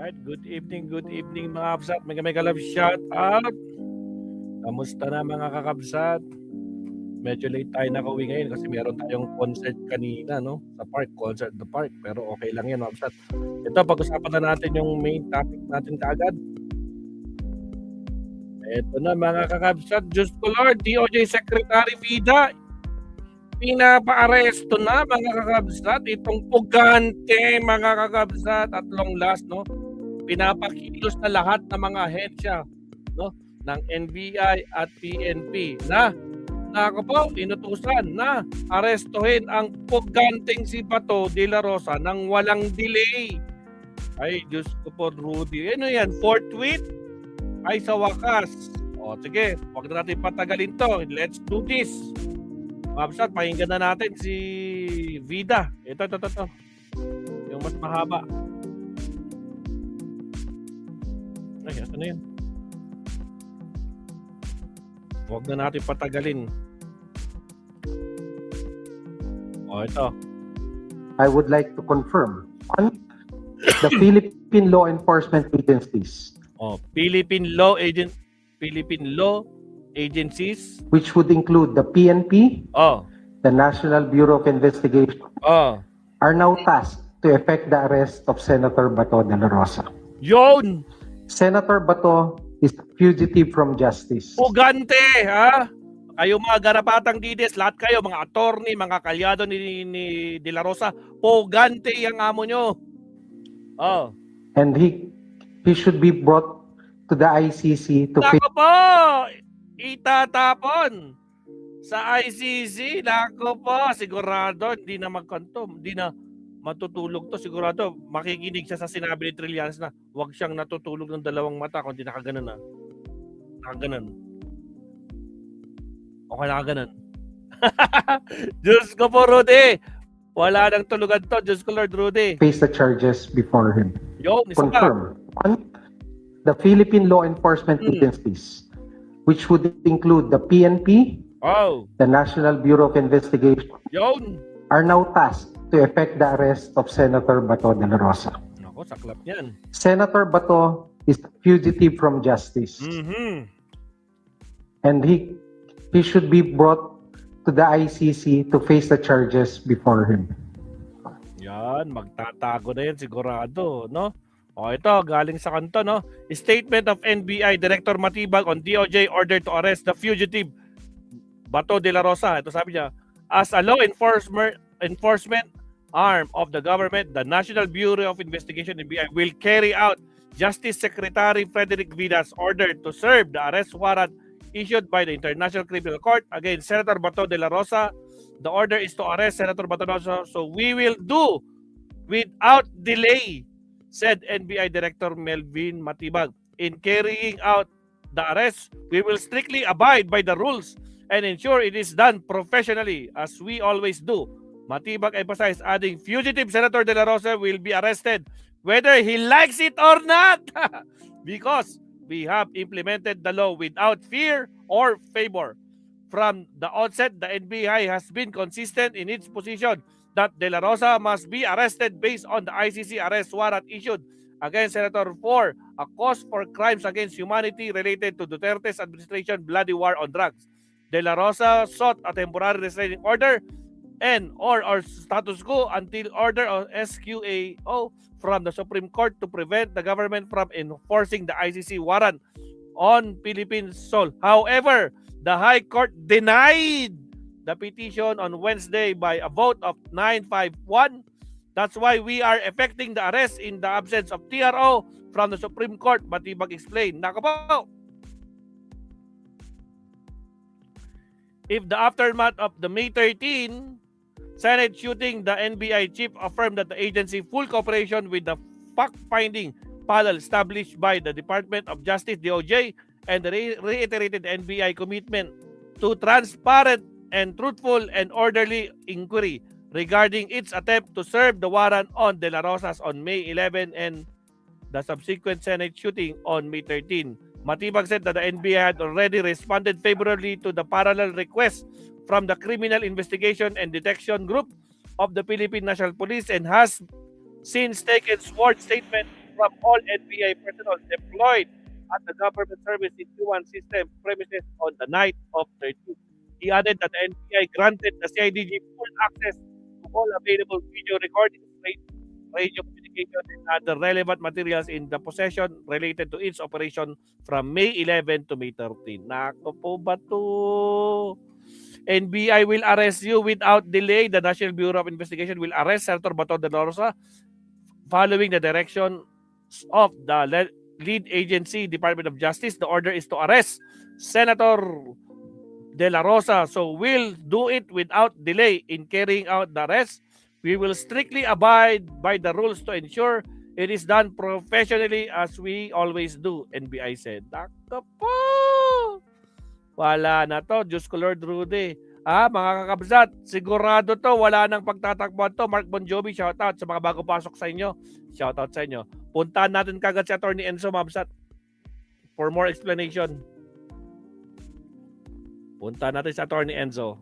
Alright, good evening mga kabsat. Mega love shout out. Kamusta na mga kakabsat? Medyo late tayo nakauwi ngayon kasi meron tayong concert kanina, no? Sa park, concert the park. Pero okay lang yan mga kabsat. Ito, pag-usapan na natin yung main topic natin kaagad. Ito na mga kakabsat. Diyos ko Lord, DOJ Secretary Vida, pinapa-aresto na mga kakabsat. Itong pugante mga kakabsat at long last, no? Pinapakilos na lahat ng mga ahensya, no, ng NBI at PNP na ako po inutusan na arestuhin ang puganteng si Bato de la Rosa nang walang delay. Ay, Diyos ko po, Rudy. Ano yan? Forthwith? Ay, sa wakas. O, sige. Huwag na natin patagalin to. Let's do this. Mabsat, pakinggan na natin si Vida. Ito. Yung mas mahaba. Ay, asa na yun? Huwag na natin patagalin. O, ito. I would like to confirm the Philippine law enforcement agencies, Philippine law agencies, which would include the PNP, the National Bureau of Investigation, are now tasked to effect the arrest of Senator Bato de la Rosa. Yun! Senator Bato is a fugitive from justice. Pugante, ha? Kayo mga garapatang dides, lahat kayo, mga attorney, mga kalyado ni De La Rosa, pugante yung amo nyo. And he should be brought to the ICC to Nako po! Itatapon sa ICC. Nako po, sigurado, hindi na magkanto, hindi na matutulog to. Sigurado, makikinig siya sa sinabi ni Trillanes na huwag siyang natutulog ng dalawang mata kundi nakaganan na. Nakaganan. Okay, nakaganan. Diyos ko po, Rudy. Wala nang tulugan to. Diyos ko, Lord Rudy. face the charges before him. Yo, Confirm. The Philippine law enforcement agencies, which would include the PNP, the National Bureau of Investigation, are now tasked to effect the arrest of Senator Bato de la Rosa. Nako, saklap yan. Senator Bato is a fugitive from justice. And he should be brought to the ICC to face the charges before him. Yan, magtatago na yan sigurado, no? O ito, galing sa kanto, no? Statement of NBI Director Matibag on DOJ order to arrest the fugitive Bato de la Rosa. Ito sabi niya, as a law enforcement arm of the government, the National Bureau of Investigation NBI will carry out Justice Secretary Frederick Vida's order to serve the arrest warrant issued by the International Criminal Court against Senator Bato de la Rosa. The order is to arrest Senator Bato de la Rosa, so we will do without delay, said NBI Director Melvin Matibag. In carrying out the arrest, we will strictly abide by the rules and ensure it is done professionally, as we always do. Matibag emphasized, adding, fugitive Senator de la Rosa will be arrested whether he likes it or not because we have implemented the law without fear or favor. From the outset, the NBI has been consistent in its position that De La Rosa must be arrested based on the ICC arrest warrant issued against Senator for a cause for crimes against humanity related to Duterte's administration bloody war on drugs. De La Rosa sought a temporary restraining order and or status quo until order of SQAO from the Supreme Court to prevent the government from enforcing the ICC warrant on Philippine soil. However, the High Court denied the petition on Wednesday by a vote of 951. That's why we are effecting the arrest in the absence of TRO from the Supreme Court, Matibag explained. Nako po! If the aftermath of the May 13 Senate shooting, the NBI chief affirmed that the agency full cooperation with the fact-finding panel established by the Department of Justice, DOJ, and reiterated the NBI commitment to transparent and truthful and orderly inquiry regarding its attempt to serve the warrant on De La Rosas on May 11 and the subsequent Senate shooting on May 13. Matibag said that the NBI had already responded favorably to the parallel request from the Criminal Investigation and Detection Group of the Philippine National Police and has since taken sworn statement from all NBI personnel deployed at the government service in Q1 system premises on the night of 13th. He added that the NBI granted the CIDG full access to all available video recordings, radio communication, and other relevant materials in the possession related to its operation from May 11 to May 13. Nako po ba to? NBI will arrest you without delay. The National Bureau of Investigation will arrest Senator Bato de la Rosa following the direction of the lead agency, Department of Justice. The order is to arrest Senator de la Rosa. So we'll do it without delay in carrying out the arrest. We will strictly abide by the rules to ensure it is done professionally as we always do, NBI said. Nako po! Wala na to. Diyos ko Lord Rudy. Mga kakabsat, sigurado to. Wala nang pagtatakbuhan to. Mark Bon Jovi, shoutout sa mga bago pasok sa inyo. Shoutout sa inyo. Puntahan natin kagad si Attorney Enzo Mabsat for more explanation. Puntahan natin si Attorney Enzo.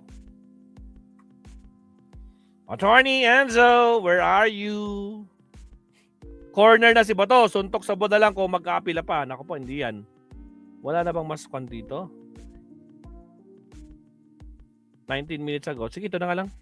Attorney Enzo, where are you? Corner na si Bato. Suntok sa boda lang kung magkaapila pa. Naku po, hindi yan. Wala na bang mas kwan dito? 19 minutes ago. Sige, ito na nga lang.